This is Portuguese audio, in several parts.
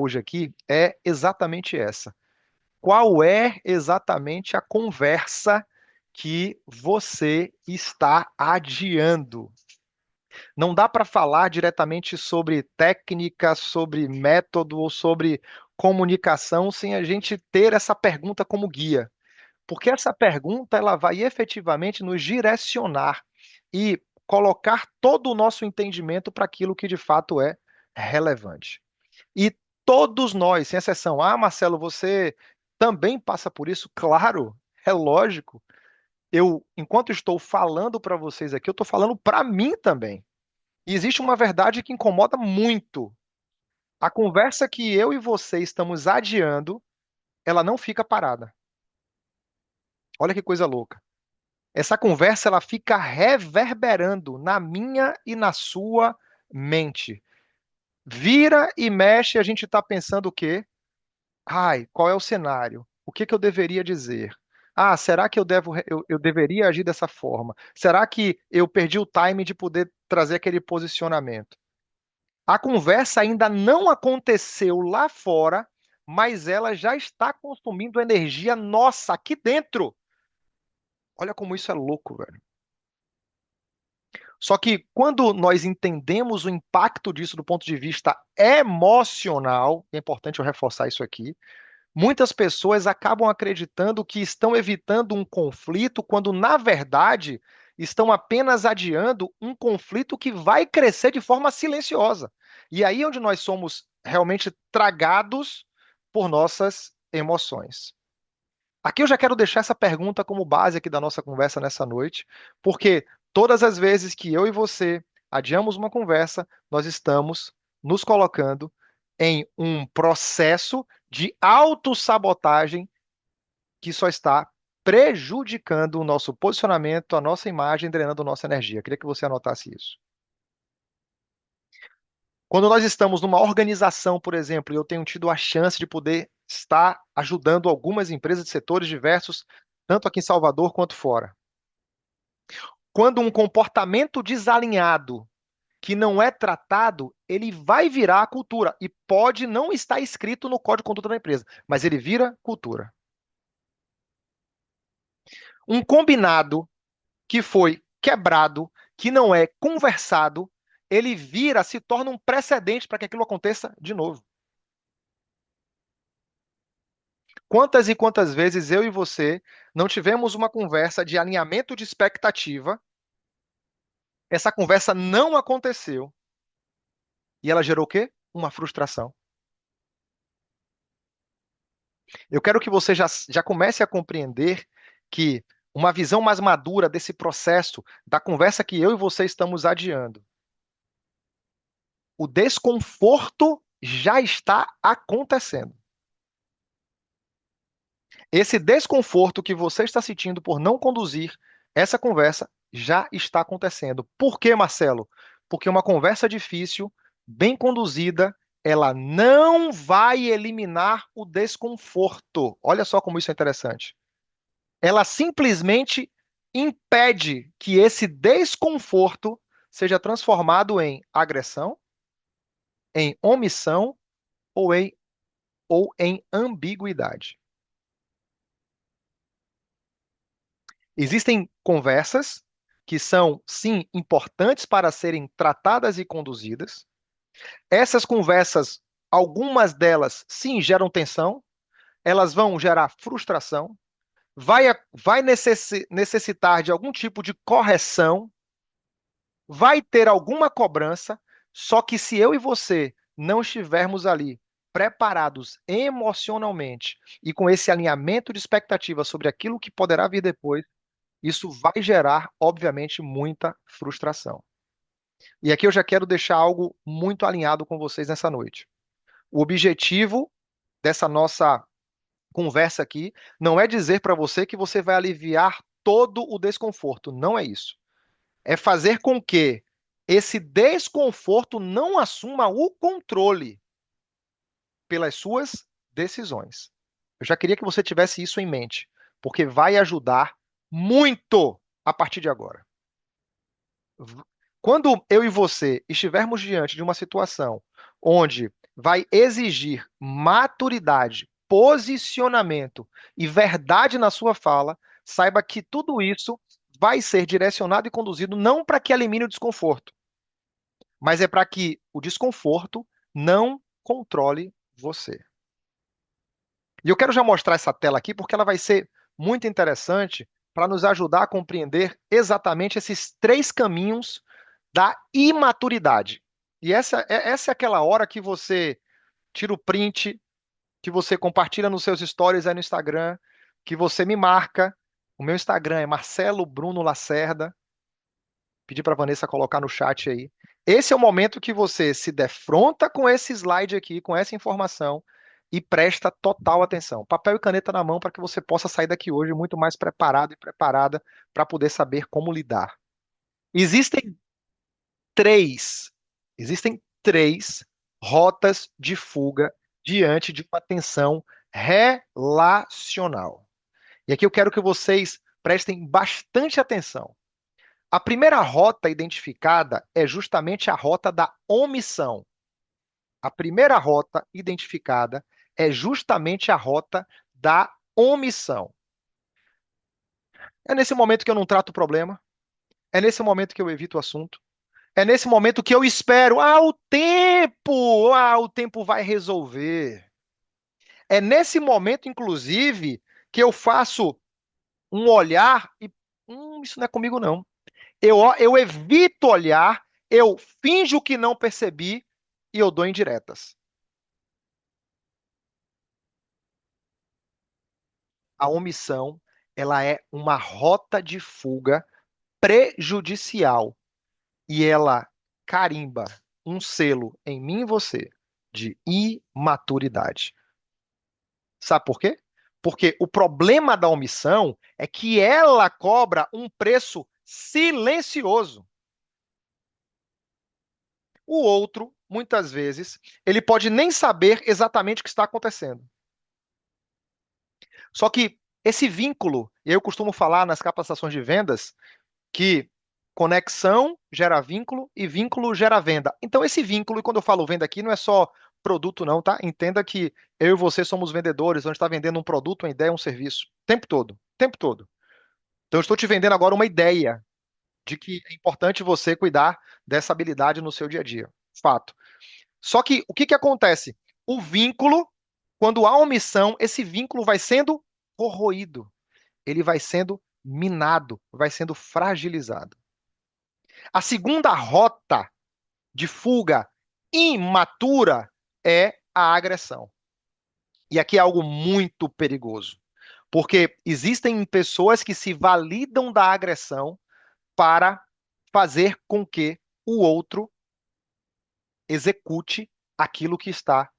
hoje aqui é exatamente essa. Qual é exatamente a conversa que você está adiando? Não dá para falar diretamente sobre técnica, sobre método ou sobre comunicação sem a gente ter essa pergunta como guia. Porque essa pergunta ela vai efetivamente nos direcionar e colocar todo o nosso entendimento para aquilo que de fato é relevante. E todos nós, sem exceção, Marcelo, você também passa por isso? Claro, é lógico. Enquanto estou falando para vocês aqui, eu estou falando para mim também. E existe uma verdade que incomoda muito. A conversa que eu e você estamos adiando, ela não fica parada. Olha que coisa louca. Essa conversa ela fica reverberando na minha e na sua mente. Vira e mexe, a gente está pensando o quê? Ai, qual é o cenário? O que que eu deveria dizer? Será que eu deveria agir dessa forma? Será que eu perdi o time de poder trazer aquele posicionamento? A conversa ainda não aconteceu lá fora, mas ela já está consumindo energia nossa aqui dentro. Olha como isso é louco, velho. Só que quando nós entendemos o impacto disso do ponto de vista emocional, é importante eu reforçar isso aqui, muitas pessoas acabam acreditando que estão evitando um conflito, quando na verdade estão apenas adiando um conflito que vai crescer de forma silenciosa. E aí é onde nós somos realmente tragados por nossas emoções. Aqui eu já quero deixar essa pergunta como base aqui da nossa conversa nessa noite, porque todas as vezes que eu e você adiamos uma conversa, nós estamos nos colocando em um processo de autossabotagem que só está prejudicando o nosso posicionamento, a nossa imagem, drenando nossa energia. Queria que você anotasse isso. Quando nós estamos numa organização, por exemplo, e eu tenho tido a chance de poder estar ajudando algumas empresas de setores diversos, tanto aqui em Salvador quanto fora. Quando um comportamento desalinhado que não é tratado, ele vai virar cultura e pode não estar escrito no código de conduta da empresa, mas ele vira cultura. Um combinado que foi quebrado, que não é conversado, ele vira, se torna um precedente para que aquilo aconteça de novo. Quantas e quantas vezes eu e você não tivemos uma conversa de alinhamento de expectativa, essa conversa não aconteceu e ela gerou o quê? Uma frustração. Eu quero que você já comece a compreender que uma visão mais madura desse processo, da conversa que eu e você estamos adiando, o desconforto já está acontecendo. Esse desconforto que você está sentindo por não conduzir essa conversa já está acontecendo. Por quê, Marcelo? Porque uma conversa difícil, bem conduzida, ela não vai eliminar o desconforto. Olha só como isso é interessante. Ela simplesmente impede que esse desconforto seja transformado em agressão, em omissão ou em ambiguidade. Existem conversas que são, sim, importantes para serem tratadas e conduzidas. Essas conversas, algumas delas, sim, geram tensão, elas vão gerar frustração, vai necessitar de algum tipo de correção, vai ter alguma cobrança, só que se eu e você não estivermos ali preparados emocionalmente e com esse alinhamento de expectativa sobre aquilo que poderá vir depois, isso vai gerar, obviamente, muita frustração. E aqui eu já quero deixar algo muito alinhado com vocês nessa noite. O objetivo dessa nossa conversa aqui não é dizer para você que você vai aliviar todo o desconforto. Não é isso. É fazer com que esse desconforto não assuma o controle pelas suas decisões. Eu já queria que você tivesse isso em mente, porque vai ajudar muito a partir de agora. Quando eu e você estivermos diante de uma situação onde vai exigir maturidade, posicionamento e verdade na sua fala, saiba que tudo isso vai ser direcionado e conduzido não para que elimine o desconforto, mas é para que o desconforto não controle você. E eu quero já mostrar essa tela aqui porque ela vai ser muito interessante para nos ajudar a compreender exatamente esses três caminhos da imaturidade. E essa é aquela hora que você tira o print, que você compartilha nos seus stories aí no Instagram, que você me marca. O meu Instagram é Marcelo Bruno Lacerda. Pedi para a Vanessa colocar no chat aí. Esse é o momento que você se defronta com esse slide aqui, com essa informação, e presta total atenção. Papel e caneta na mão para que você possa sair daqui hoje muito mais preparado e preparada para poder saber como lidar. Existem três, existem três rotas de fuga diante de uma tensão relacional. E aqui eu quero que vocês prestem bastante atenção. A primeira rota identificada é justamente a rota da omissão. A primeira rota identificada é justamente a rota da omissão. É nesse momento que eu não trato o problema, é nesse momento que eu evito o assunto, é nesse momento que eu espero, o tempo vai resolver. É nesse momento, inclusive, que eu faço um olhar e, isso não é comigo não. Eu evito olhar, eu finjo que não percebi e eu dou indiretas. A omissão, ela é uma rota de fuga prejudicial e ela carimba um selo em mim e você de imaturidade. Sabe por quê? Porque o problema da omissão é que ela cobra um preço silencioso. O outro, muitas vezes, ele pode nem saber exatamente o que está acontecendo. Só que esse vínculo, e eu costumo falar nas capacitações de vendas, que conexão gera vínculo e vínculo gera venda. Então, esse vínculo, e quando eu falo venda aqui, não é só produto, não, tá? Entenda que eu e você somos vendedores, onde está vendendo um produto, uma ideia, um serviço. Tempo todo, tempo todo. Então, eu estou te vendendo agora uma ideia de que é importante você cuidar dessa habilidade no seu dia a dia. Fato. Só que o que que acontece? O vínculo, quando há omissão, esse vínculo vai sendo corroído, ele vai sendo minado, vai sendo fragilizado. A segunda rota de fuga imatura é a agressão. E aqui é algo muito perigoso, porque existem pessoas que se validam da agressão para fazer com que o outro execute aquilo que está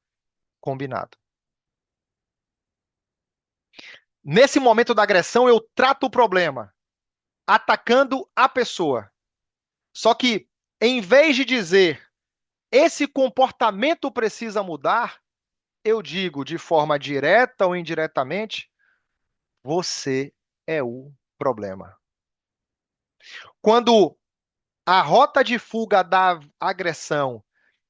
combinado. Nesse momento da agressão, eu trato o problema, atacando a pessoa. Só que, em vez de dizer esse comportamento precisa mudar, eu digo de forma direta ou indiretamente, você é o problema. Quando a rota de fuga da agressão,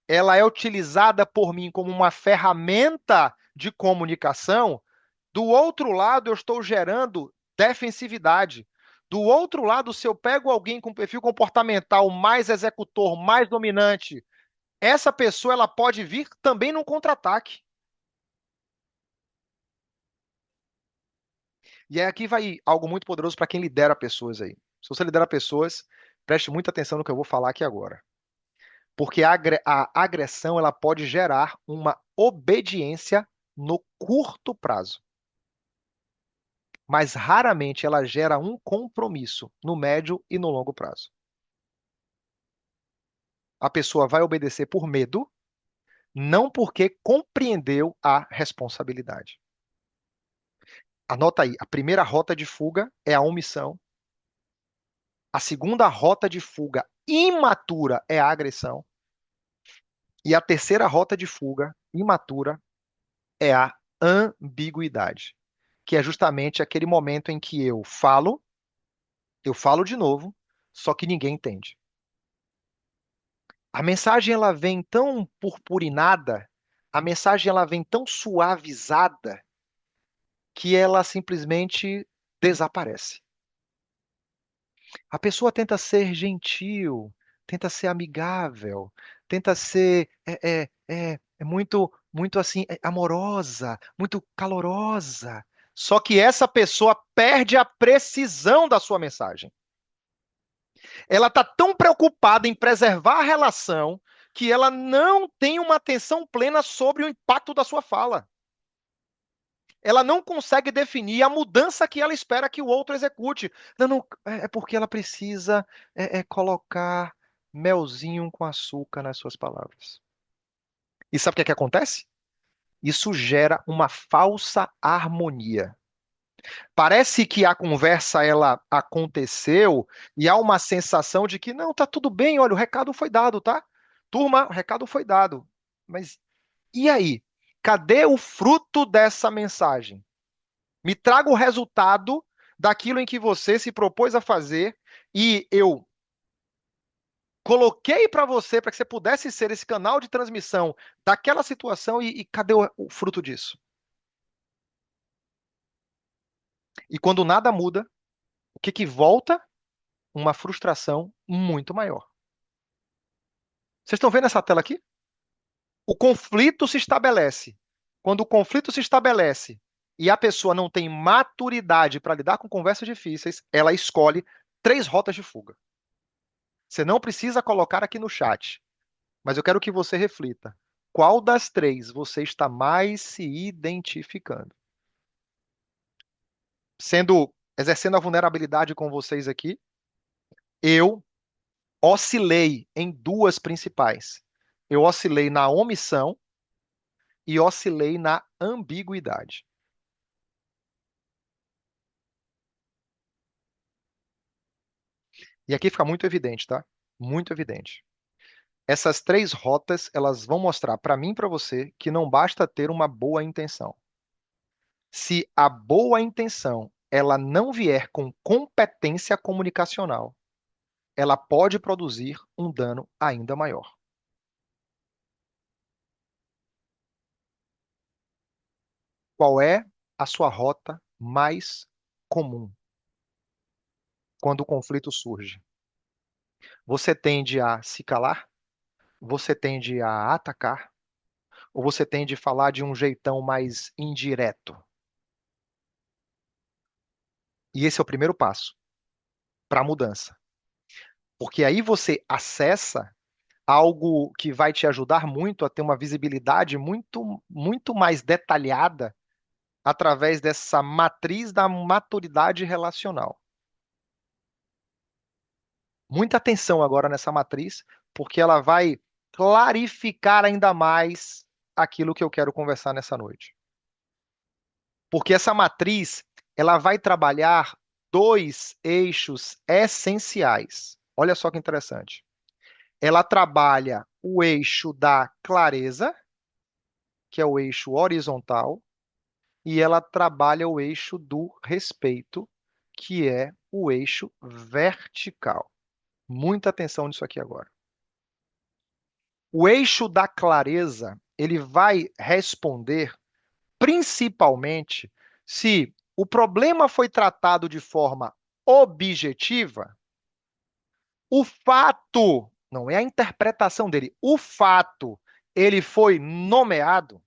ela é utilizada por mim como uma ferramenta de comunicação, do outro lado eu estou gerando defensividade. Do outro lado, se eu pego alguém com perfil comportamental mais executor, mais dominante, essa pessoa ela pode vir também num contra-ataque. E aí aqui vai algo muito poderoso para quem lidera pessoas aí. Se você lidera pessoas, preste muita atenção no que eu vou falar aqui agora. Porque a agressão ela pode gerar uma obediência no curto prazo, mas raramente ela gera um compromisso no médio e no longo prazo. A pessoa vai obedecer por medo, não porque compreendeu a responsabilidade. Anota aí, a primeira rota de fuga é a omissão. A segunda rota de fuga imatura é a agressão. E a terceira rota de fuga imatura é a ambiguidade, que é justamente aquele momento em que eu falo de novo, só que ninguém entende. A mensagem ela vem tão purpurinada, a mensagem ela vem tão suavizada que ela simplesmente desaparece. A pessoa tenta ser gentil, tenta ser amigável, tenta ser muito, muito assim, amorosa, muito calorosa. Só que essa pessoa perde a precisão da sua mensagem. Ela está tão preocupada em preservar a relação que ela não tem uma atenção plena sobre o impacto da sua fala. Ela não consegue definir a mudança que ela espera que o outro execute. Não, não, é porque ela precisa colocar melzinho com açúcar nas suas palavras. E sabe o que é que acontece? Isso gera uma falsa harmonia. Parece que a conversa ela aconteceu e há uma sensação de que não, tá tudo bem, olha, o recado foi dado, tá? Turma, o recado foi dado. Mas e aí? Cadê o fruto dessa mensagem? Me traga o resultado daquilo em que você se propôs a fazer e eu coloquei para você para que você pudesse ser esse canal de transmissão daquela situação e cadê o fruto disso? E quando nada muda, o que que volta? Uma frustração muito maior. Vocês estão vendo essa tela aqui? O conflito se estabelece. Quando o conflito se estabelece e a pessoa não tem maturidade para lidar com conversas difíceis, ela escolhe três rotas de fuga. Você não precisa colocar aqui no chat, mas eu quero que você reflita. Qual das três você está mais se identificando? Exercendo a vulnerabilidade com vocês aqui, eu oscilei em duas principais. Eu oscilei na omissão e oscilei na ambiguidade. E aqui fica muito evidente, tá? Muito evidente. Essas três rotas, elas vão mostrar para mim e para você que não basta ter uma boa intenção. Se a boa intenção ela não vier com competência comunicacional, ela pode produzir um dano ainda maior. Qual é a sua rota mais comum quando o conflito surge? Você tende a se calar? Você tende a atacar? Ou você tende a falar de um jeitão mais indireto? E esse é o primeiro passo para a mudança. Porque aí você acessa algo que vai te ajudar muito a ter uma visibilidade muito, muito mais detalhada através dessa matriz da maturidade relacional. Muita atenção agora nessa matriz, porque ela vai clarificar ainda mais aquilo que eu quero conversar nessa noite. Porque essa matriz, ela vai trabalhar dois eixos essenciais. Olha só que interessante. Ela trabalha o eixo da clareza, que é o eixo horizontal, e ela trabalha o eixo do respeito, que é o eixo vertical. Muita atenção nisso aqui agora. O eixo da clareza, ele vai responder principalmente se o problema foi tratado de forma objetiva, o fato, não é a interpretação dele, o fato, ele foi nomeado,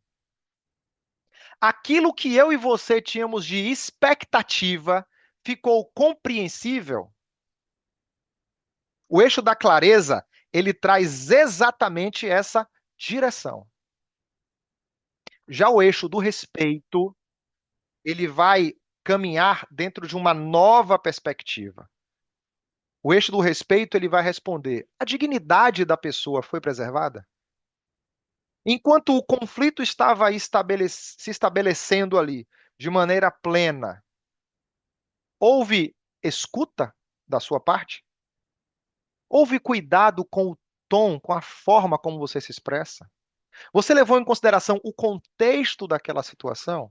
aquilo que eu e você tínhamos de expectativa ficou compreensível. O eixo da clareza, ele traz exatamente essa direção. Já o eixo do respeito, ele vai caminhar dentro de uma nova perspectiva. O eixo do respeito, ele vai responder: a dignidade da pessoa foi preservada? Enquanto o conflito estava se estabelecendo ali de maneira plena, houve escuta da sua parte? Houve cuidado com o tom, com a forma como você se expressa? Você levou em consideração o contexto daquela situação?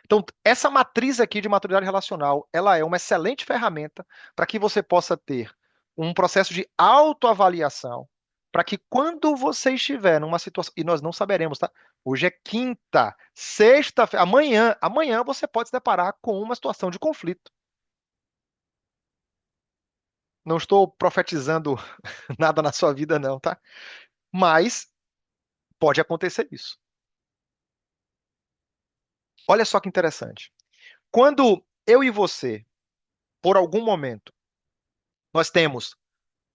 Então, essa matriz aqui de maturidade relacional, ela é uma excelente ferramenta para que você possa ter um processo de autoavaliação, para que quando você estiver numa situação, e nós não saberemos, tá? Hoje é quinta, sexta-feira, amanhã você pode se deparar com uma situação de conflito. Não estou profetizando nada na sua vida, não, tá? Mas pode acontecer isso. Olha só que interessante. Quando eu e você, por algum momento, nós temos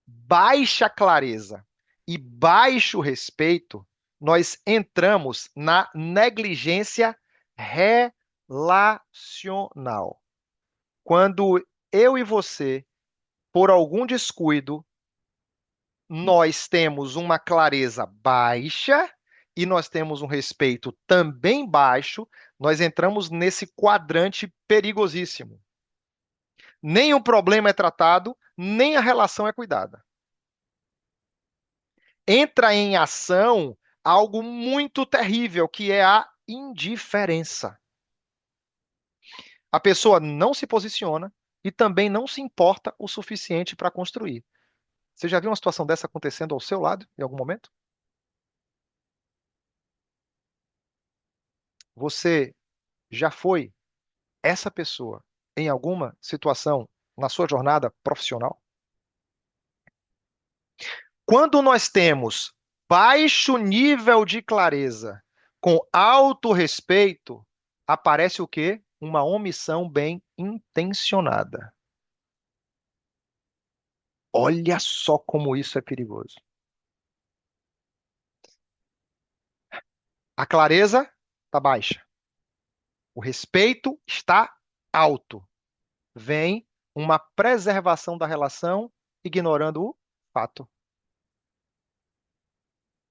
baixa clareza e baixo respeito, nós entramos na negligência relacional. Quando eu e você, por algum descuido, nós temos uma clareza baixa e nós temos um respeito também baixo, nós entramos nesse quadrante perigosíssimo. Nem o problema é tratado, nem a relação é cuidada. Entra em ação algo muito terrível, que é a indiferença. A pessoa não se posiciona e também não se importa o suficiente para construir. Você já viu uma situação dessa acontecendo ao seu lado em algum momento? Você já foi essa pessoa em alguma situação na sua jornada profissional? Quando nós temos baixo nível de clareza com alto respeito, aparece o quê? Uma omissão bem intencionada. Olha só como isso é perigoso. A clareza está baixa, o respeito está alto. Vem uma preservação da relação, ignorando o fato.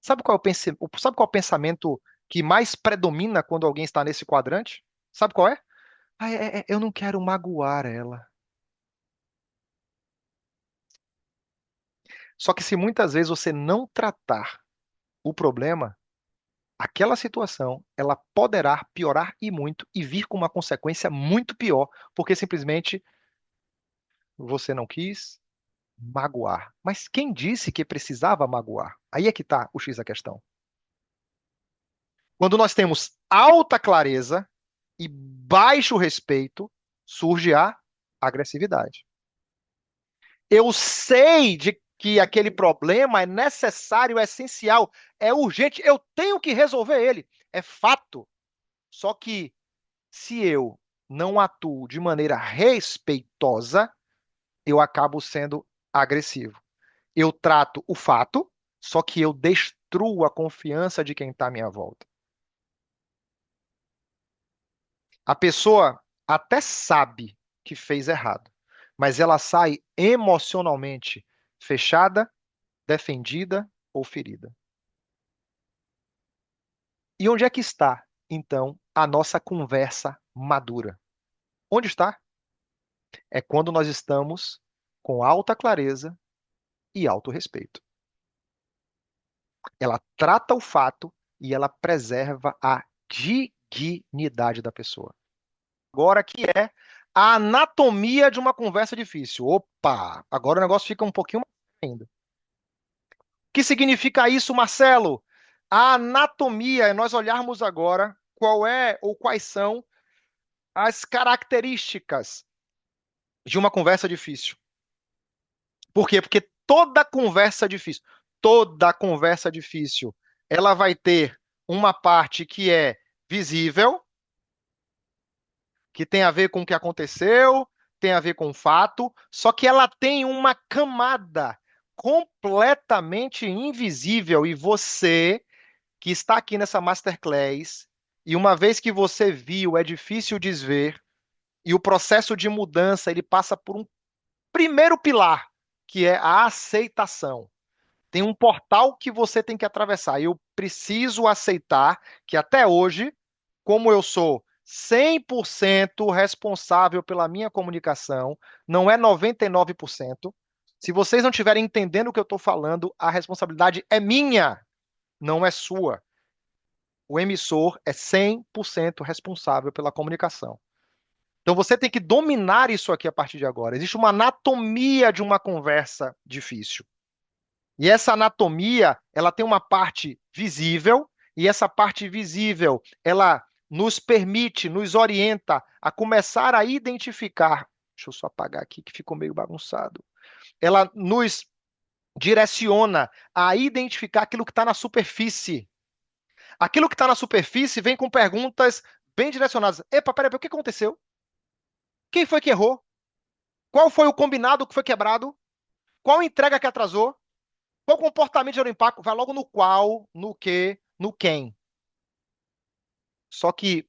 Sabe qual é o pensamento que mais predomina quando alguém está nesse quadrante? Sabe qual é? Ah, eu não quero magoar ela. Só que se muitas vezes você não tratar o problema, aquela situação, ela poderá piorar e muito e vir com uma consequência muito pior, porque simplesmente você não quis magoar. Mas quem disse que precisava magoar? Aí é que está o X da questão. Quando nós temos alta clareza e baixo respeito, surge a agressividade. Eu sei de que aquele problema é necessário, é essencial, é urgente, eu tenho que resolver ele. É fato. Só que se eu não atuo de maneira respeitosa, eu acabo sendo agressivo. Eu trato o fato, só que eu destruo a confiança de quem está à minha volta. A pessoa até sabe que fez errado, mas ela sai emocionalmente fechada, defendida ou ferida. E onde é que está, então, a nossa conversa madura? Onde está? É quando nós estamos com alta clareza e alto respeito. Ela trata o fato e ela preserva a dignidade da pessoa. Agora que é a anatomia de uma conversa difícil. Opa, agora o negócio fica um pouquinho mais ainda. O que significa isso, Marcelo? A anatomia é nós olharmos agora qual é ou quais são as características de uma conversa difícil. Por quê? Porque toda conversa difícil, ela vai ter uma parte que é visível, que tem a ver com o que aconteceu, tem a ver com o fato, só que ela tem uma camada completamente invisível e você que está aqui nessa masterclass, e uma vez que você viu, é difícil desver, e o processo de mudança, ele passa por um primeiro pilar, que é a aceitação. Tem um portal que você tem que atravessar. Eu preciso aceitar que até hoje, como eu sou 100% responsável pela minha comunicação, não é 99%. Se vocês não estiverem entendendo o que eu estou falando, a responsabilidade é minha, não é sua. O emissor é 100% responsável pela comunicação. Então você tem que dominar isso aqui a partir de agora. Existe uma anatomia de uma conversa difícil. E essa anatomia, ela tem uma parte visível, e essa parte visível, ela nos permite, nos orienta a começar a identificar. Deixa eu só apagar aqui que ficou meio bagunçado. Ela nos direciona a identificar aquilo que está na superfície. Aquilo que está na superfície vem com perguntas bem direcionadas. Epa, peraí, o que aconteceu? Quem foi que errou? Qual foi o combinado que foi quebrado? Qual entrega que atrasou? Qual comportamento gerou impacto? Vai logo no qual, no que, no quem. Só que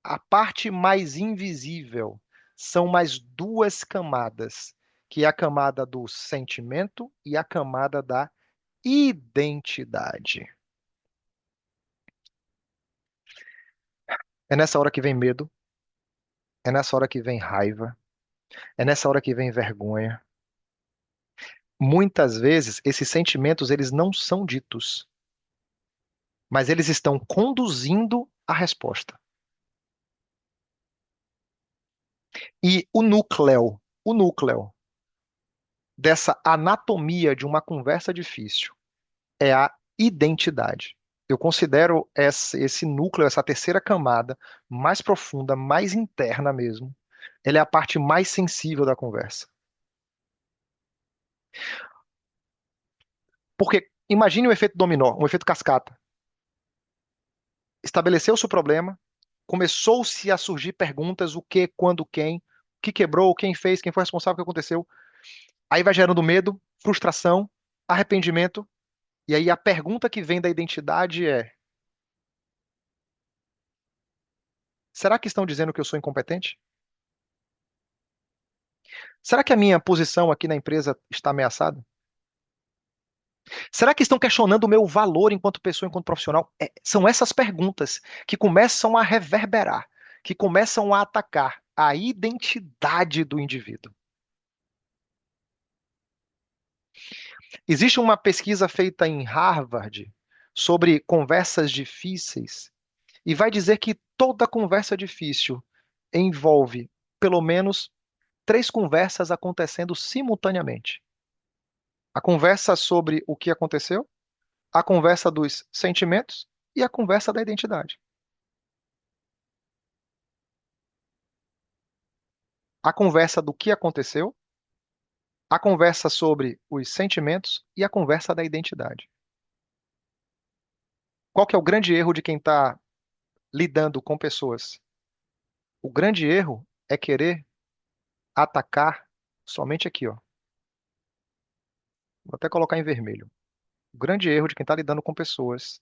a parte mais invisível são mais duas camadas, que é a camada do sentimento e a camada da identidade. É nessa hora que vem medo, é nessa hora que vem raiva, é nessa hora que vem vergonha. Muitas vezes esses sentimentos eles não são ditos, mas eles estão conduzindo a resposta. E o núcleo dessa anatomia de uma conversa difícil é a identidade. Eu considero esse núcleo, essa terceira camada, mais profunda, mais interna mesmo. Ela é a parte mais sensível da conversa. Porque imagine o efeito dominó, um efeito cascata. Estabeleceu-se o problema, começou-se a surgir perguntas: o que, quando, quem, o que quebrou, quem fez, quem foi responsável, o que aconteceu. Aí vai gerando medo, frustração, arrependimento. E aí a pergunta que vem da identidade é: será que estão dizendo que eu sou incompetente? Será que a minha posição aqui na empresa está ameaçada? Será que estão questionando o meu valor enquanto pessoa, enquanto profissional? São essas perguntas que começam a reverberar, que começam a atacar a identidade do indivíduo. Existe uma pesquisa feita em Harvard sobre conversas difíceis e vai dizer que toda conversa difícil envolve pelo menos três conversas acontecendo simultaneamente. A conversa sobre o que aconteceu, a conversa dos sentimentos e a conversa da identidade. A conversa do que aconteceu, a conversa sobre os sentimentos e a conversa da identidade. Qual que é o grande erro de quem está lidando com pessoas? O grande erro é querer atacar somente aqui, ó. Vou até colocar em vermelho. O grande erro de quem está lidando com pessoas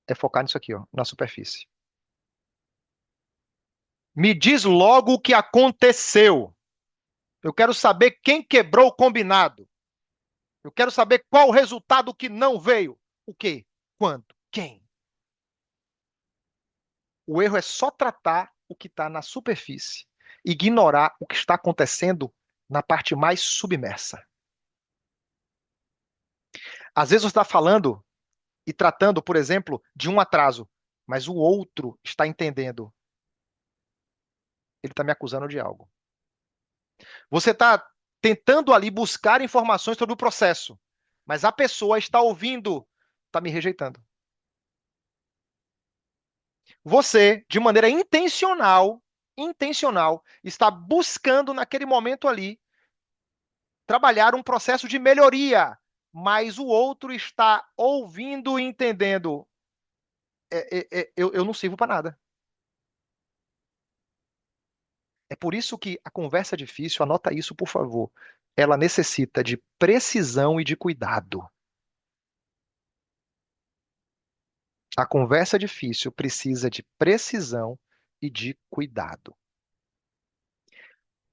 é focar nisso aqui, ó, na superfície. Me diz logo o que aconteceu. Eu quero saber quem quebrou o combinado. Eu quero saber qual o resultado que não veio. O quê? Quando? Quem? O erro é só tratar o que está na superfície, ignorar o que está acontecendo na parte mais submersa. Às vezes você está falando e tratando, por exemplo, de um atraso, mas o outro está entendendo. Ele está me acusando de algo. Você está tentando ali buscar informações sobre o processo, mas a pessoa está ouvindo, está me rejeitando. Você, de maneira intencional, está buscando naquele momento ali trabalhar um processo de melhoria, mas o outro está ouvindo e entendendo. Eu não sirvo para nada. É por isso que a conversa difícil, anota isso, por favor, ela necessita de precisão e de cuidado. A conversa difícil precisa de precisão e de cuidado.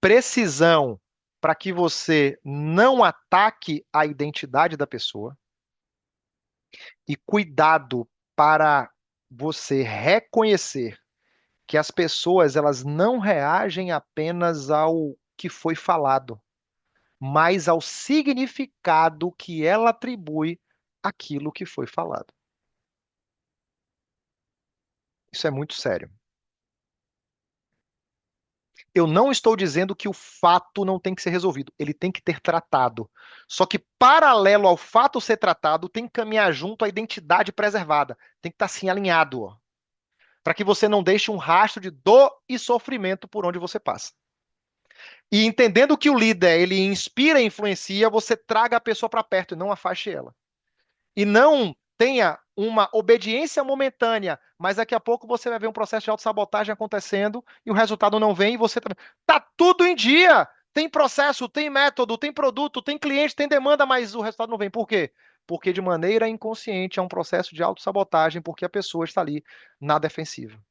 Precisão para que você não ataque a identidade da pessoa e cuidado para você reconhecer que as pessoas elas não reagem apenas ao que foi falado, mas ao significado que ela atribui àquilo que foi falado. Isso é muito sério. Eu não estou dizendo que o fato não tem que ser resolvido, ele tem que ter tratado. Só que, paralelo ao fato ser tratado, tem que caminhar junto a identidade preservada. Tem que estar assim alinhado, para que você não deixe um rastro de dor e sofrimento por onde você passa. E entendendo que o líder, ele inspira e influencia, você traga a pessoa para perto e não afaste ela. E não tenha uma obediência momentânea, mas daqui a pouco você vai ver um processo de autossabotagem acontecendo e o resultado não vem e você também. Tá tudo em dia. Tem processo, tem método, tem produto, tem cliente, tem demanda, mas o resultado não vem. Por quê? Porque de maneira inconsciente é um processo de autossabotagem, porque a pessoa está ali na defensiva.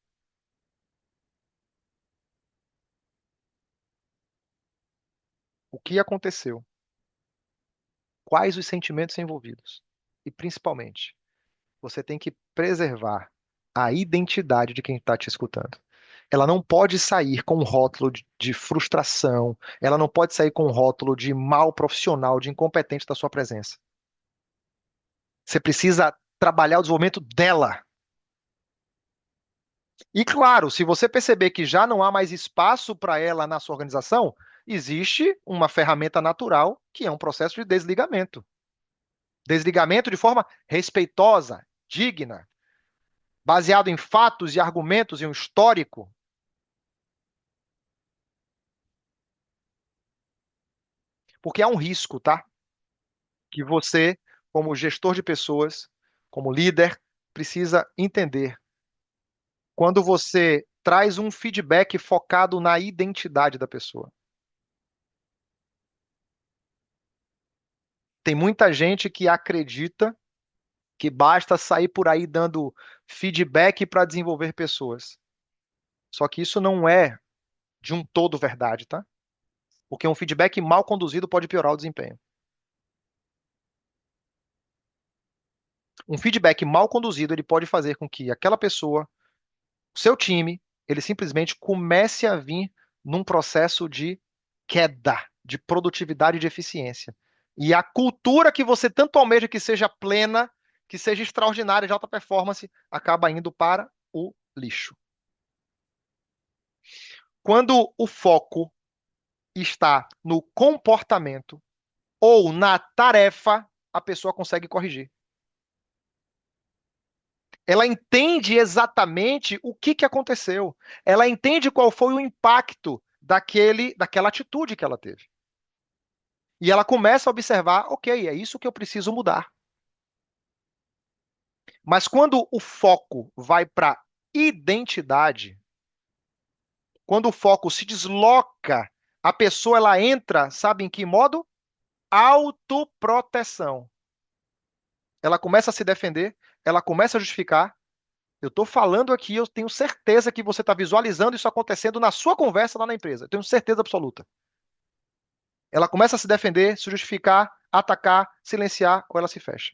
O que aconteceu? Quais os sentimentos envolvidos? E principalmente, você tem que preservar a identidade de quem está te escutando. Ela não pode sair com um rótulo de frustração, ela não pode sair com um rótulo de mal profissional, de incompetente da sua presença. Você precisa trabalhar o desenvolvimento dela. E claro, se você perceber que já não há mais espaço para ela na sua organização, existe uma ferramenta natural que é um processo de desligamento. Desligamento de forma respeitosa, digna, baseado em fatos e argumentos e um histórico, porque há um risco, tá? Que você, como gestor de pessoas, como líder, precisa entender. Quando você traz um feedback focado na identidade da pessoa. Tem muita gente que acredita que basta sair por aí dando feedback para desenvolver pessoas. Só que isso não é de um todo verdade, tá? Porque um feedback mal conduzido pode piorar o desempenho. Um feedback mal conduzido, ele pode fazer com que aquela pessoa, o seu time, ele simplesmente comece a vir num processo de queda de produtividade e de eficiência. E a cultura que você tanto almeja que seja plena, que seja extraordinária, de alta performance, acaba indo para o lixo. Quando o foco está no comportamento ou na tarefa, a pessoa consegue corrigir. Ela entende exatamente o que aconteceu. Ela entende qual foi o impacto daquela atitude que ela teve. E ela começa a observar, ok, é isso que eu preciso mudar. Mas quando o foco vai para identidade, quando o foco se desloca, a pessoa ela entra, sabe em que modo? Autoproteção. Ela começa a se defender, ela começa a justificar. Eu estou falando aqui, eu tenho certeza que você está visualizando isso acontecendo na sua conversa lá na empresa. Eu tenho certeza absoluta. Ela começa a se defender, se justificar, atacar, silenciar ou ela se fecha.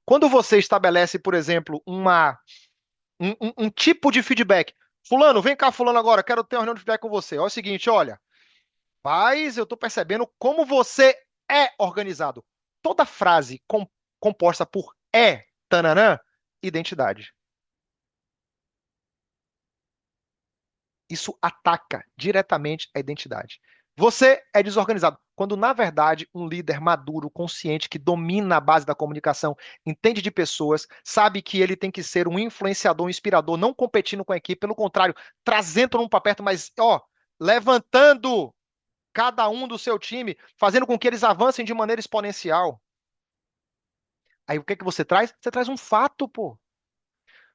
Quando você estabelece, por exemplo, um tipo de feedback. Fulano, vem cá, fulano, agora, quero ter uma reunião de feedback com você. Olha o seguinte, olha, mas eu estou percebendo como você é organizado. Toda frase composta por tananã, identidade. Isso ataca diretamente a identidade. Você é desorganizado, quando na verdade um líder maduro, consciente, que domina a base da comunicação, entende de pessoas, sabe que ele tem que ser um influenciador, um inspirador, não competindo com a equipe, pelo contrário, trazendo um para perto, mas ó, levantando cada um do seu time, fazendo com que eles avancem de maneira exponencial. Aí o que que você traz? Você traz um fato, pô.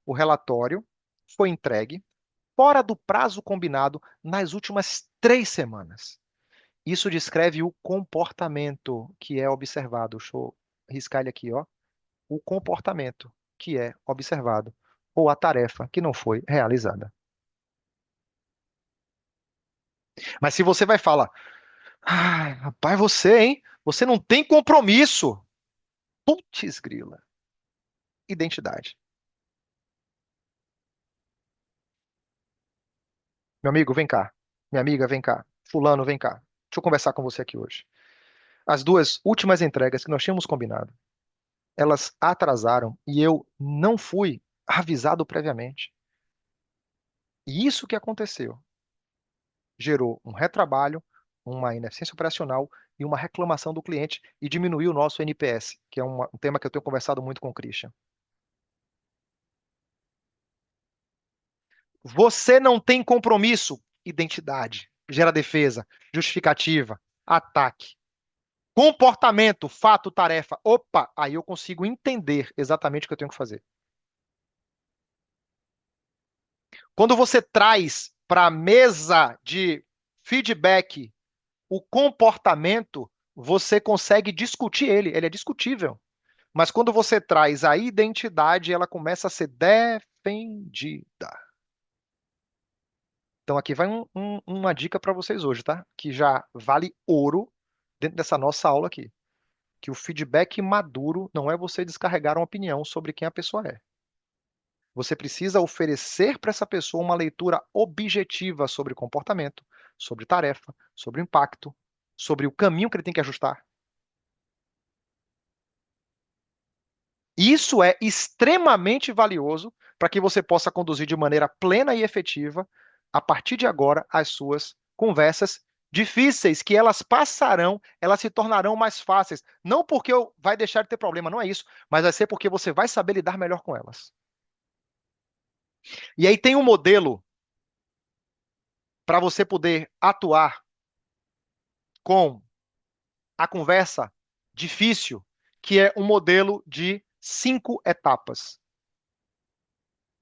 O relatório foi entregue fora do prazo combinado nas últimas 3 semanas. Isso descreve o comportamento que é observado. Deixa eu riscar ele aqui, ó. O comportamento que é observado, ou a tarefa que não foi realizada. Mas se você vai falar, ah, rapaz, você, hein? Você não tem compromisso. Putz, grila. Identidade. Meu amigo, vem cá. Minha amiga, vem cá. Fulano, vem cá. Deixa eu conversar com você aqui hoje. As duas últimas entregas que nós tínhamos combinado, elas atrasaram e eu não fui avisado previamente. E isso que aconteceu gerou um retrabalho, uma ineficiência operacional e uma reclamação do cliente e diminuiu o nosso NPS, que é um tema que eu tenho conversado muito com o Christian. Você não tem compromisso, identidade, gera defesa, justificativa, ataque. Comportamento, fato, tarefa. Opa, aí eu consigo entender exatamente o que eu tenho que fazer. Quando você traz para a mesa de feedback o comportamento, você consegue discutir ele, ele é discutível. Mas quando você traz a identidade, ela começa a ser defendida. Então aqui vai uma dica para vocês hoje, tá? Que já vale ouro dentro dessa nossa aula aqui. Que o feedback maduro não é você descarregar uma opinião sobre quem a pessoa é. Você precisa oferecer para essa pessoa uma leitura objetiva sobre comportamento, sobre tarefa, sobre impacto, sobre o caminho que ele tem que ajustar. Isso é extremamente valioso para que você possa conduzir de maneira plena e efetiva, a partir de agora, as suas conversas difíceis, que elas passarão, elas se tornarão mais fáceis. Não porque vai deixar de ter problema, não é isso, mas vai ser porque você vai saber lidar melhor com elas. E aí tem um modelo para você poder atuar com a conversa difícil, que é um modelo de 5 etapas.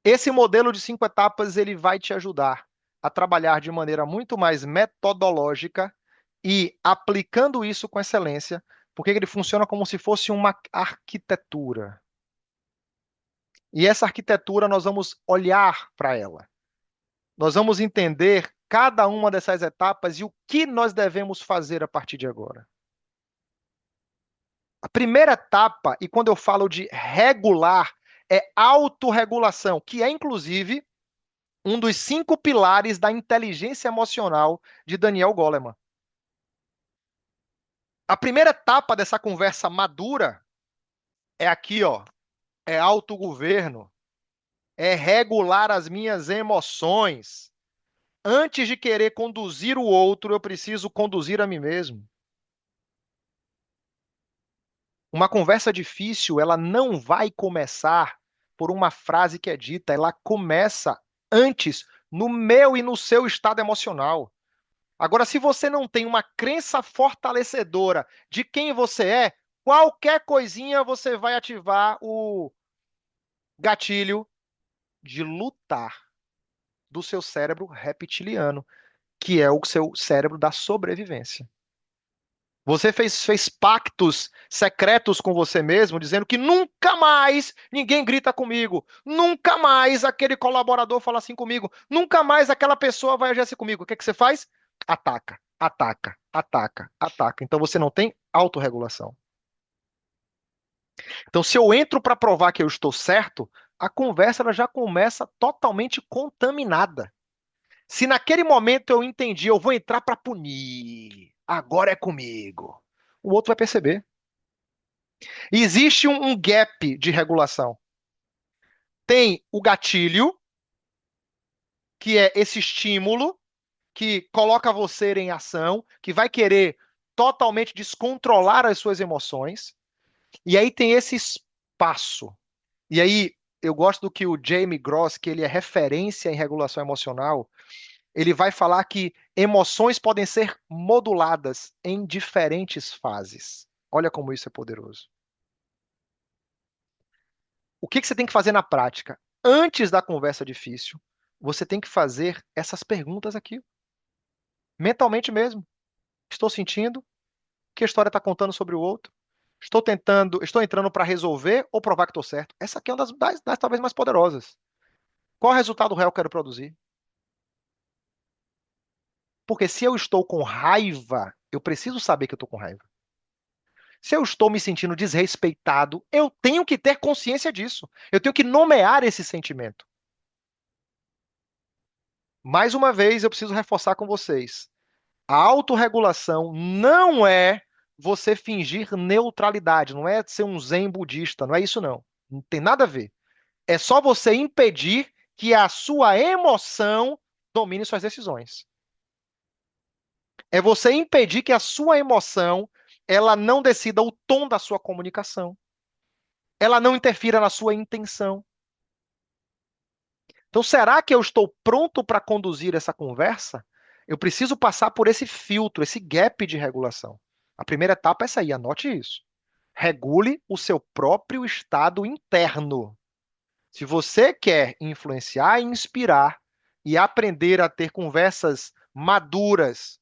Esse modelo de 5 etapas ele vai te ajudar a trabalhar de maneira muito mais metodológica e aplicando isso com excelência, porque ele funciona como se fosse uma arquitetura. E essa arquitetura nós vamos olhar para ela. Nós vamos entender cada uma dessas etapas e o que nós devemos fazer a partir de agora. A primeira etapa, e quando eu falo de regular, é autorregulação, que é inclusive um dos 5 pilares da inteligência emocional de Daniel Goleman. A primeira etapa dessa conversa madura é aqui, ó, é autogoverno, é regular as minhas emoções. Antes de querer conduzir o outro, eu preciso conduzir a mim mesmo. Uma conversa difícil, ela não vai começar por uma frase que é dita, ela começa antes no meu e no seu estado emocional. Agora, se você não tem uma crença fortalecedora de quem você é, qualquer coisinha você vai ativar o gatilho de lutar do seu cérebro reptiliano, que é o seu cérebro da sobrevivência. Você fez pactos secretos com você mesmo, dizendo que nunca mais ninguém grita comigo, nunca mais aquele colaborador fala assim comigo, nunca mais aquela pessoa vai agir assim comigo. O que é que você faz? Ataca, ataca, ataca, ataca. Então você não tem autorregulação. Então, se eu entro para provar que eu estou certo, a conversa ela já começa totalmente contaminada. Se naquele momento eu entendi, eu vou entrar para punir, agora é comigo, o outro vai perceber. E existe um gap de regulação. Tem o gatilho, que é esse estímulo que coloca você em ação, que vai querer totalmente descontrolar as suas emoções. E aí tem esse espaço. E aí eu gosto do que o Jamie Gross, que ele é referência em regulação emocional, ele vai falar que emoções podem ser moduladas em diferentes fases. Olha como isso é poderoso. O que que você tem que fazer na prática? Antes da conversa difícil, você tem que fazer essas perguntas aqui, mentalmente mesmo. Estou sentindo? Que história está contando sobre o outro? Estou entrando para resolver ou provar que estou certo? Essa aqui é uma das talvez mais poderosas. Qual resultado real eu quero produzir? Porque se eu estou com raiva, eu preciso saber que eu estou com raiva. Se eu estou me sentindo desrespeitado, eu tenho que ter consciência disso. Eu tenho que nomear esse sentimento. Mais uma vez, eu preciso reforçar com vocês. A autorregulação não é você fingir neutralidade, não é ser um zen budista, não é isso não. Não tem nada a ver. É só você impedir que a sua emoção domine suas decisões. É você impedir que a sua emoção ela não decida o tom da sua comunicação, ela não interfira na sua intenção. Então, será que eu estou pronto para conduzir essa conversa? Eu preciso passar por esse filtro, esse gap de regulação. A primeira etapa é essa aí, anote isso. Regule o seu próprio estado interno. Se você quer influenciar e inspirar e aprender a ter conversas maduras,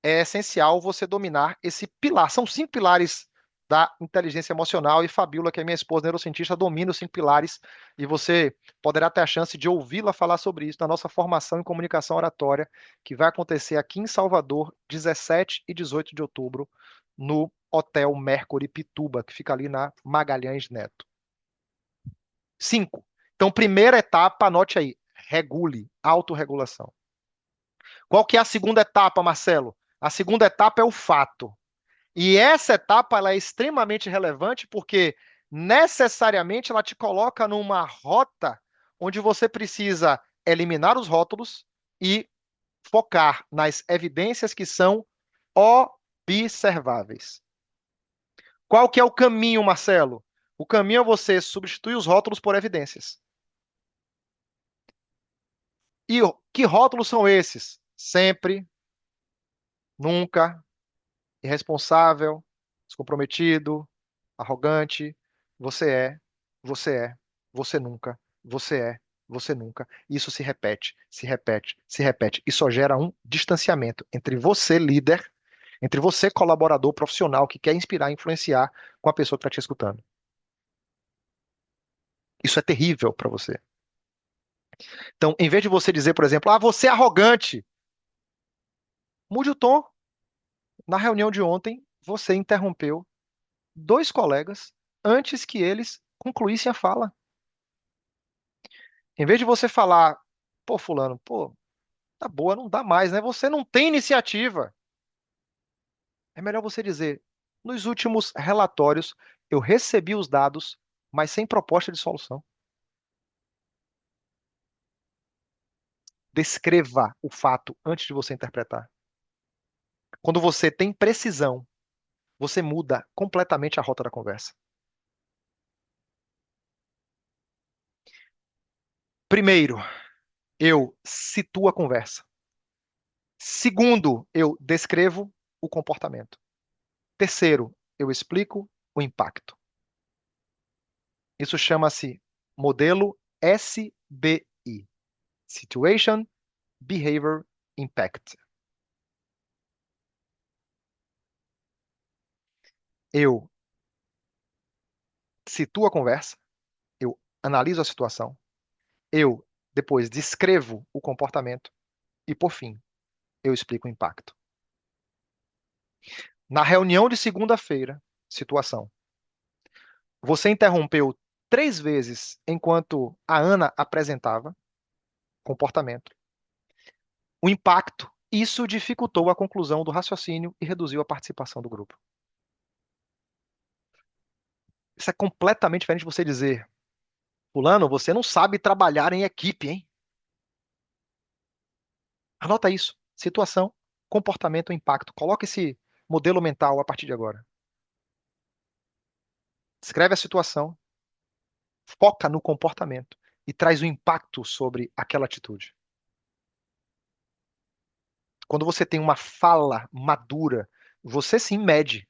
é essencial você dominar esse pilar. São 5 pilares da inteligência emocional e Fabiola, que é minha esposa neurocientista, domina os 5 pilares e você poderá ter a chance de ouvi-la falar sobre isso na nossa formação em comunicação oratória, que vai acontecer aqui em Salvador, 17 e 18 de outubro, no Hotel Mercury Pituba, que fica ali na Magalhães Neto. 5. Então, primeira etapa, anote aí, regule, autorregulação. Qual que é a segunda etapa, Marcelo? A segunda etapa é o fato. E essa etapa ela é extremamente relevante porque necessariamente ela te coloca numa rota onde você precisa eliminar os rótulos e focar nas evidências que são observáveis. Qual que é o caminho, Marcelo? O caminho é você substituir os rótulos por evidências. E que rótulos são esses? Sempre, nunca, irresponsável, descomprometido, arrogante. Você é, você é, você nunca, você é, você nunca. Isso se repete, se repete, se repete. E só gera um distanciamento entre você, líder, entre você, colaborador profissional que quer inspirar e influenciar com a pessoa que está te escutando. Isso é terrível para você. Então, em vez de você dizer, por exemplo, você é arrogante, mude o tom. Na reunião de ontem, você interrompeu 2 colegas antes que eles concluíssem a fala. Em vez de você falar, pô, fulano, pô, tá boa, não dá mais, né? Você não tem iniciativa. É melhor você dizer, nos últimos relatórios, eu recebi os dados, mas sem proposta de solução. Descreva o fato antes de você interpretar. Quando você tem precisão, você muda completamente a rota da conversa. Primeiro, eu situo a conversa. Segundo, eu descrevo o comportamento. Terceiro, eu explico o impacto. Isso chama-se modelo SBI, Situation, Behavior, Impact. Eu situo a conversa, eu analiso a situação, eu depois descrevo o comportamento e, por fim, eu explico o impacto. Na reunião de segunda-feira, situação. Você interrompeu 3 vezes enquanto a Ana apresentava comportamento. O impacto, isso dificultou a conclusão do raciocínio e reduziu a participação do grupo. Isso é completamente diferente de você dizer, fulano, você não sabe trabalhar em equipe, hein? Anota isso. Situação, comportamento, impacto. Coloca esse modelo mental a partir de agora. Escreve a situação, foca no comportamento e traz o impacto sobre aquela atitude. Quando você tem uma fala madura, você sim mede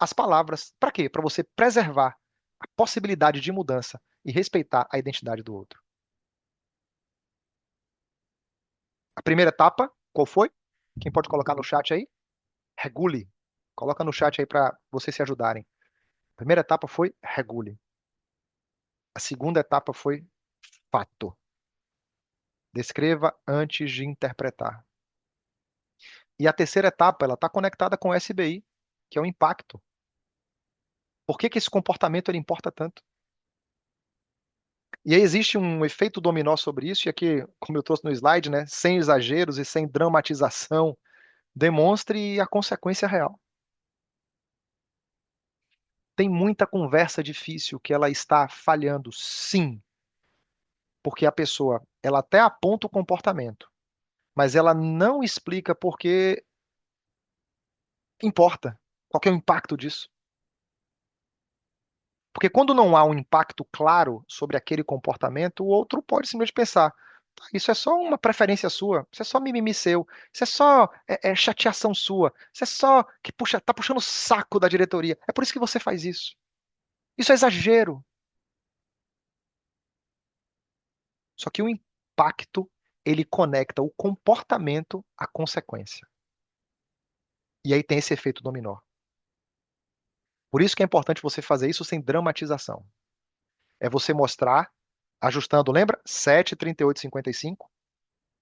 as palavras. Para quê? Para você preservar a possibilidade de mudança e respeitar a identidade do outro. A primeira etapa, qual foi? Quem pode colocar no chat aí? Regule. Coloca no chat aí para vocês se ajudarem. A primeira etapa foi regule. A segunda etapa foi fato. Descreva antes de interpretar. E a terceira etapa, ela está conectada com o SBI, que é o impacto. Por que que esse comportamento ele importa tanto? E aí existe um efeito dominó sobre isso, e aqui, como eu trouxe no slide, né, sem exageros e sem dramatização, demonstre a consequência real. Tem muita conversa difícil que ela está falhando, sim. Porque a pessoa, ela até aponta o comportamento, mas ela não explica por que importa, qual que é o impacto disso. Porque quando não há um impacto claro sobre aquele comportamento, o outro pode simplesmente pensar: "Tá, isso é só uma preferência sua, isso é só mimimi seu, isso é só chateação sua, isso é só que puxa, tá puxando o saco da diretoria. É por isso que você faz isso. Isso é exagero." Só que o impacto, ele conecta o comportamento à consequência. E aí tem esse efeito dominó. Por isso que é importante você fazer isso sem dramatização. É você mostrar, ajustando, lembra? 7, 38, 55,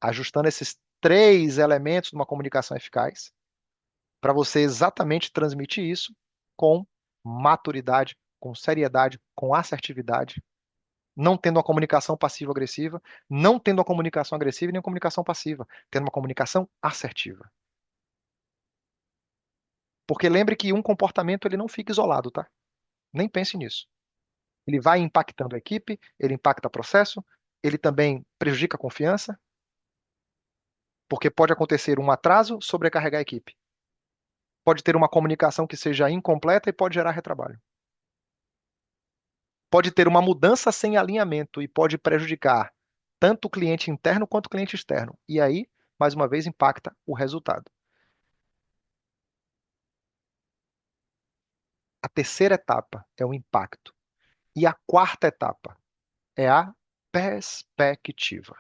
ajustando esses três elementos de uma comunicação eficaz, para você exatamente transmitir isso com maturidade, com seriedade, com assertividade, não tendo uma comunicação passivo-agressiva, não tendo uma comunicação agressiva e nem uma comunicação passiva, tendo uma comunicação assertiva. Porque lembre que um comportamento ele não fica isolado, tá? Nem pense nisso. Ele vai impactando a equipe, ele impacta o processo, ele também prejudica a confiança, porque pode acontecer um atraso, sobrecarregar a equipe. Pode ter uma comunicação que seja incompleta e pode gerar retrabalho. Pode ter uma mudança sem alinhamento e pode prejudicar tanto o cliente interno quanto o cliente externo. E aí, mais uma vez, impacta o resultado. A terceira etapa é o impacto. E a quarta etapa é a perspectiva.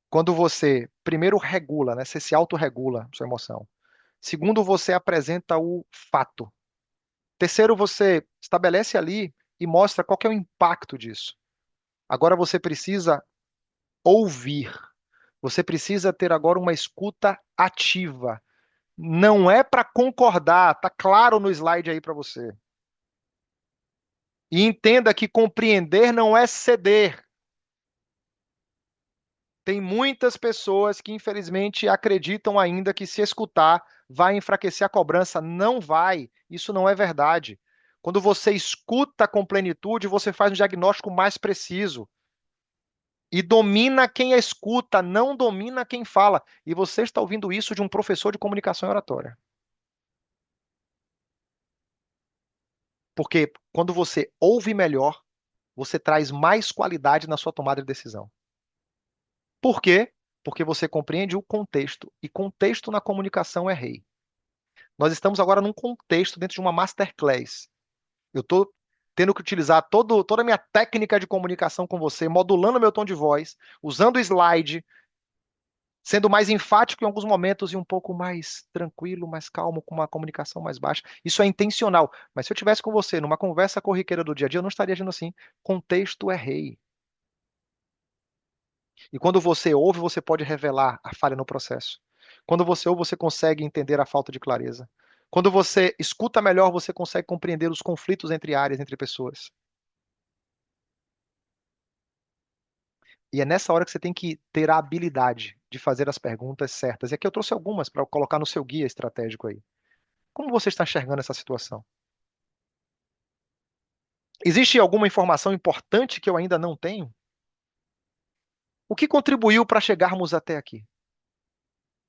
Quando você, primeiro, regula, né? Você se autorregula sua emoção. Segundo, você apresenta o fato. Terceiro, você estabelece ali e mostra qual que é o impacto disso. Agora você precisa ouvir. Você precisa ter agora uma escuta ativa. Não é para concordar, tá claro no slide aí para você. E entenda que compreender não é ceder. Tem muitas pessoas que, infelizmente, acreditam ainda que se escutar vai enfraquecer a cobrança. Não vai. Isso não é verdade. Quando você escuta com plenitude, você faz um diagnóstico mais preciso. E domina quem escuta, não domina quem fala. E você está ouvindo isso de um professor de comunicação e oratória. Porque quando você ouve melhor, você traz mais qualidade na sua tomada de decisão. Por quê? Porque você compreende o contexto. E contexto na comunicação é rei. Nós estamos agora num contexto dentro de uma masterclass. Eu estou tendo que utilizar toda a minha técnica de comunicação com você, modulando meu tom de voz, usando o slide, sendo mais enfático em alguns momentos e um pouco mais tranquilo, mais calmo, com uma comunicação mais baixa. Isso é intencional. Mas se eu tivesse com você numa conversa corriqueira do dia a dia, eu não estaria agindo assim. Contexto é rei. E quando você ouve, você pode revelar a falha no processo. Quando você ouve, você consegue entender a falta de clareza. Quando você escuta melhor, você consegue compreender os conflitos entre áreas, entre pessoas. E é nessa hora que você tem que ter a habilidade de fazer as perguntas certas. E aqui eu trouxe algumas para colocar no seu guia estratégico aí. Como você está enxergando essa situação? Existe alguma informação importante que eu ainda não tenho? O que contribuiu para chegarmos até aqui?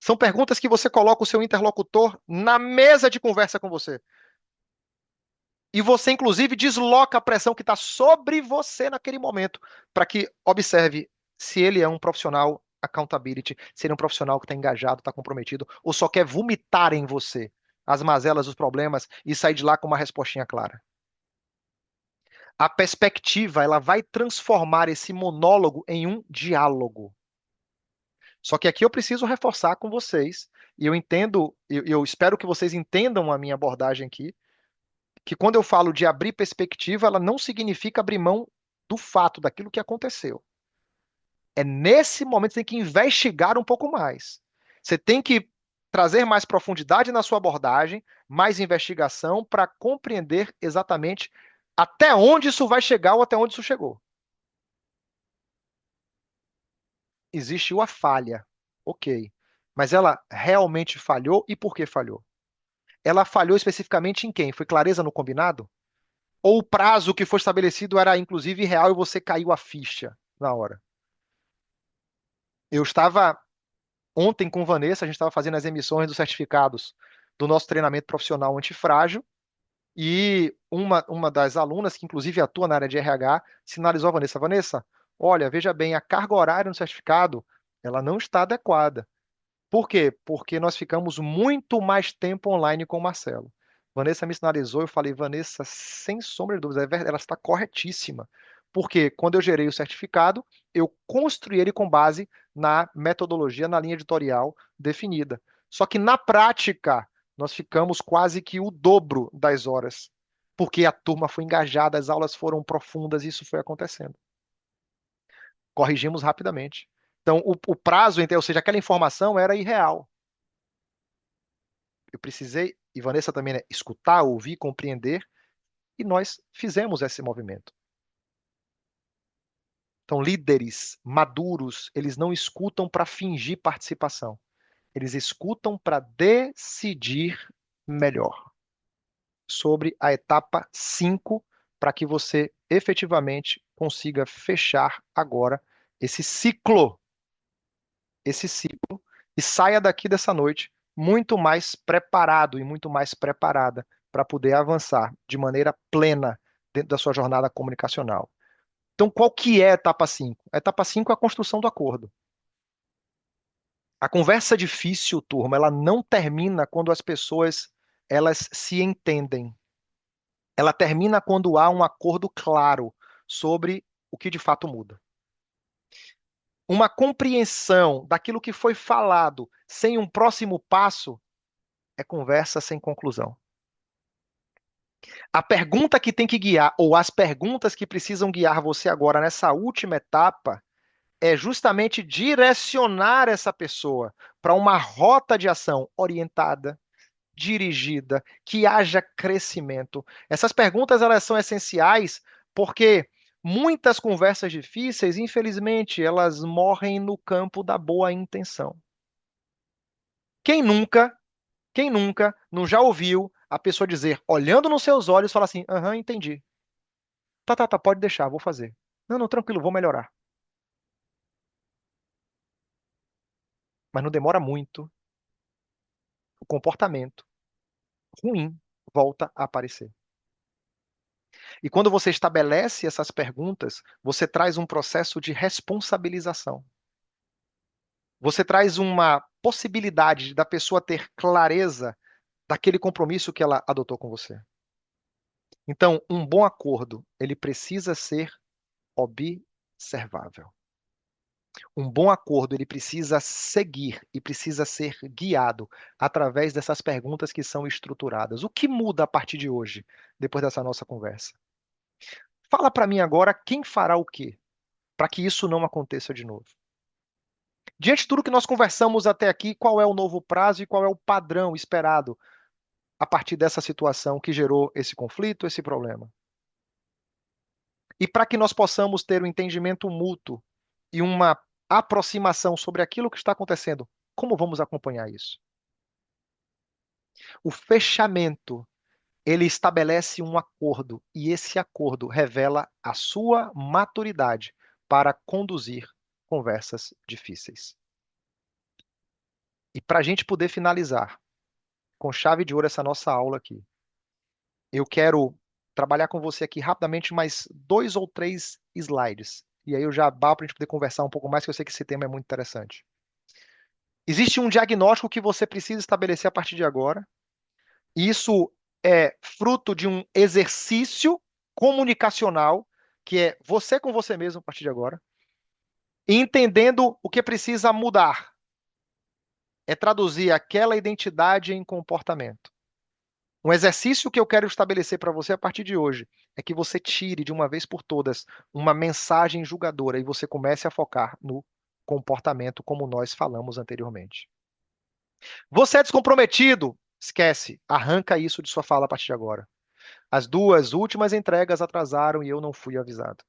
São perguntas que você coloca o seu interlocutor na mesa de conversa com você. E você, inclusive, desloca a pressão que está sobre você naquele momento, para que observe se ele é um profissional accountability, se ele é um profissional que está engajado, está comprometido, ou só quer vomitar em você as mazelas, os problemas e sair de lá com uma respostinha clara. A perspectiva, ela vai transformar esse monólogo em um diálogo. Só que aqui eu preciso reforçar com vocês, e eu entendo, eu espero que vocês entendam a minha abordagem aqui, que quando eu falo de abrir perspectiva, ela não significa abrir mão do fato, daquilo que aconteceu. É nesse momento que você tem que investigar um pouco mais. Você tem que trazer mais profundidade na sua abordagem, mais investigação para compreender exatamente até onde isso vai chegar ou até onde isso chegou. Existiu a falha, ok. Mas ela realmente falhou e por que falhou? Ela falhou especificamente em quem? Foi clareza no combinado? Ou o prazo que foi estabelecido era inclusive real e você caiu a ficha na hora? Eu estava ontem com Vanessa, a gente estava fazendo as emissões dos certificados do nosso treinamento profissional antifrágil e uma das alunas, que inclusive atua na área de RH, sinalizou a Vanessa, Vanessa, olha, veja bem, a carga horária no certificado, ela não está adequada. Por quê? Porque nós ficamos muito mais tempo online com o Marcelo. Vanessa me sinalizou, eu falei, Vanessa, sem sombra de dúvida, ela está corretíssima. Porque quando eu gerei o certificado, eu construí ele com base na metodologia, na linha editorial definida. Só que na prática, nós ficamos quase que o dobro das horas, porque a turma foi engajada, as aulas foram profundas, e isso foi acontecendo. Corrigimos rapidamente. Então, o prazo, ou seja, aquela informação era irreal. Eu precisei, e Vanessa também, né, escutar, ouvir, compreender, e nós fizemos esse movimento. Então, líderes maduros, eles não escutam para fingir participação, eles escutam para decidir melhor sobre a etapa 5, para que você efetivamente consiga fechar agora esse ciclo, esse ciclo, e saia daqui dessa noite muito mais preparado e muito mais preparada para poder avançar de maneira plena dentro da sua jornada comunicacional. Então, qual que é a etapa 5? A etapa 5 é a construção do acordo. A conversa difícil, turma, ela não termina quando as pessoas elas se entendem. Ela termina quando há um acordo claro sobre o que de fato muda. Uma compreensão daquilo que foi falado sem um próximo passo é conversa sem conclusão. A pergunta que tem que guiar, ou as perguntas que precisam guiar você agora nessa última etapa, é justamente direcionar essa pessoa para uma rota de ação orientada, dirigida, que haja crescimento. Essas perguntas elas são essenciais porque muitas conversas difíceis, infelizmente, elas morrem no campo da boa intenção. Quem nunca Quem nunca não já ouviu a pessoa dizer, olhando nos seus olhos, fala assim: aham, entendi. Tá, tá, tá, pode deixar, vou fazer. Não, não, tranquilo, vou melhorar. Mas não demora muito, o comportamento ruim volta a aparecer. E quando você estabelece essas perguntas, você traz um processo de responsabilização. Você traz uma possibilidade da pessoa ter clareza daquele compromisso que ela adotou com você. Então, um bom acordo, ele precisa ser observável. Um bom acordo, ele precisa seguir e precisa ser guiado através dessas perguntas que são estruturadas. O que muda a partir de hoje, depois dessa nossa conversa? Fala para mim agora quem fará o quê para que isso não aconteça de novo. Diante de tudo que nós conversamos até aqui, qual é o novo prazo e qual é o padrão esperado a partir dessa situação que gerou esse conflito, esse problema? E para que nós possamos ter um entendimento mútuo e uma aproximação sobre aquilo que está acontecendo, como vamos acompanhar isso? O fechamento, ele estabelece um acordo e esse acordo revela a sua maturidade para conduzir conversas difíceis. E para a gente poder finalizar com chave de ouro essa nossa aula aqui, eu quero trabalhar com você aqui rapidamente mais 2 ou 3 slides. E aí eu já abro para a gente poder conversar um pouco mais, que eu sei que esse tema é muito interessante. Existe um diagnóstico que você precisa estabelecer a partir de agora. Isso é fruto de um exercício comunicacional, que é você com você mesmo a partir de agora, e entendendo o que precisa mudar. É traduzir aquela identidade em comportamento. Um exercício que eu quero estabelecer para você a partir de hoje é que você tire de uma vez por todas uma mensagem julgadora e você comece a focar no comportamento, como nós falamos anteriormente. Você é descomprometido? Esquece, arranca isso de sua fala a partir de agora. As 2 últimas entregas atrasaram e eu não fui avisado.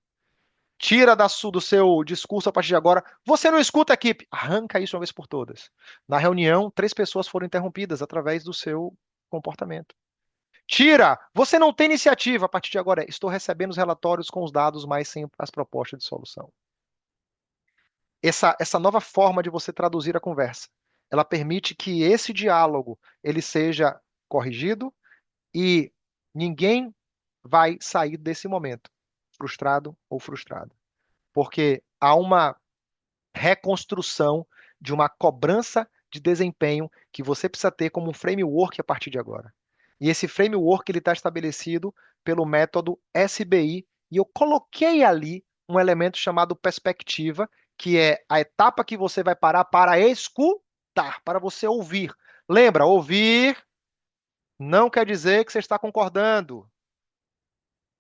Tira do seu discurso a partir de agora. Você não escuta a equipe. Arranca isso de uma vez por todas. Na reunião, 3 pessoas foram interrompidas através do seu comportamento. Tira, você não tem iniciativa. A partir de agora, estou recebendo os relatórios com os dados, mas sem as propostas de solução. Essa nova forma de você traduzir a conversa, ela permite que esse diálogo ele seja corrigido e ninguém vai sair desse momento frustrado ou frustrada, porque há uma reconstrução de uma cobrança de desempenho que você precisa ter como um framework a partir de agora. E esse framework ele está estabelecido pelo método SBI e eu coloquei ali um elemento chamado perspectiva, que é a etapa que você vai parar para escutar, para você ouvir. Lembra, ouvir não quer dizer que você está concordando.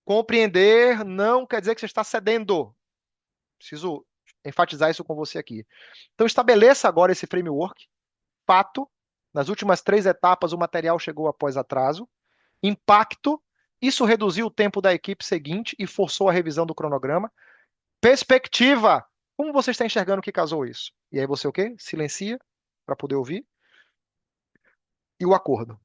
Compreender não quer dizer que você está cedendo. Preciso enfatizar isso com você aqui. Então, estabeleça agora esse framework. Fato, nas últimas três etapas, o material chegou após atraso. Impacto, isso reduziu o tempo da equipe seguinte e forçou a revisão do cronograma. Perspectiva, como você está enxergando que casou isso? E aí você o quê? Silencia para poder ouvir. E o acordo.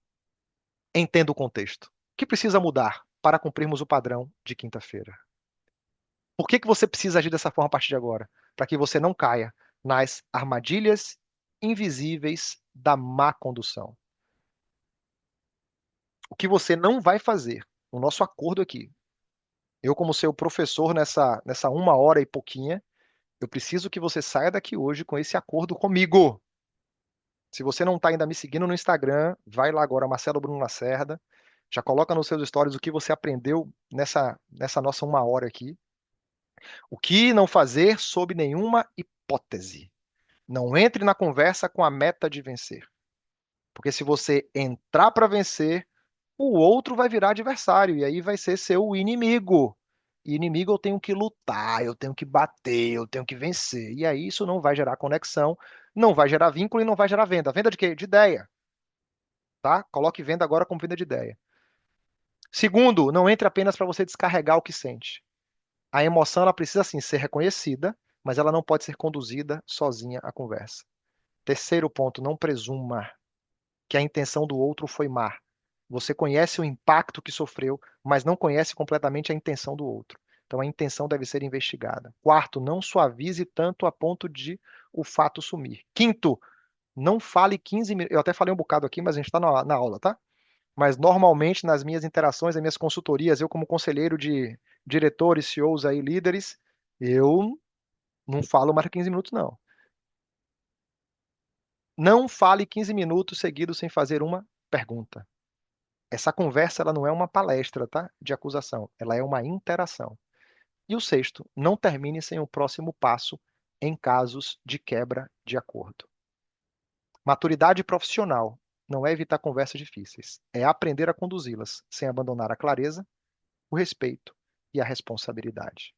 Entenda o contexto. O que precisa mudar para cumprirmos o padrão de quinta-feira? Por que que você precisa agir dessa forma a partir de agora? Para que você não caia nas armadilhas invisíveis da má condução. O que você não vai fazer, o nosso acordo aqui, eu como seu professor nessa uma hora e pouquinha, eu preciso que você saia daqui hoje com esse acordo comigo. Se você não está ainda me seguindo no Instagram, vai lá agora, Marcelo Bruno Lacerda, já coloca nos seus stories o que você aprendeu nessa nossa uma hora aqui. O que não fazer sob nenhuma hipótese. Não entre na conversa com a meta de vencer. Porque se você entrar para vencer, o outro vai virar adversário e aí vai ser seu inimigo. E inimigo eu tenho que lutar, eu tenho que bater, eu tenho que vencer. E aí isso não vai gerar conexão, não vai gerar vínculo e não vai gerar venda. Venda de quê? De ideia, tá? Coloque venda agora como venda de ideia. Segundo, não entre apenas para você descarregar o que sente. A emoção ela precisa sim ser reconhecida, mas ela não pode ser conduzida sozinha à conversa. Terceiro ponto, não presuma que a intenção do outro foi má. Você conhece o impacto que sofreu, mas não conhece completamente a intenção do outro. Então a intenção deve ser investigada. Quarto, não suavize tanto a ponto de o fato sumir. Quinto, não fale 15 minutos. Eu até falei um bocado aqui, mas a gente está na aula, tá? Mas normalmente nas minhas interações, nas minhas consultorias, eu como conselheiro de diretores, CEOs aí, líderes, eu não falo mais de 15 minutos, não. Não fale 15 minutos seguidos sem fazer uma pergunta. Essa conversa ela não é uma palestra, tá? De acusação, ela é uma interação. E o sexto, não termine sem o próximo passo em casos de quebra de acordo. Maturidade profissional não é evitar conversas difíceis, é aprender a conduzi-las sem abandonar a clareza, o respeito e a responsabilidade.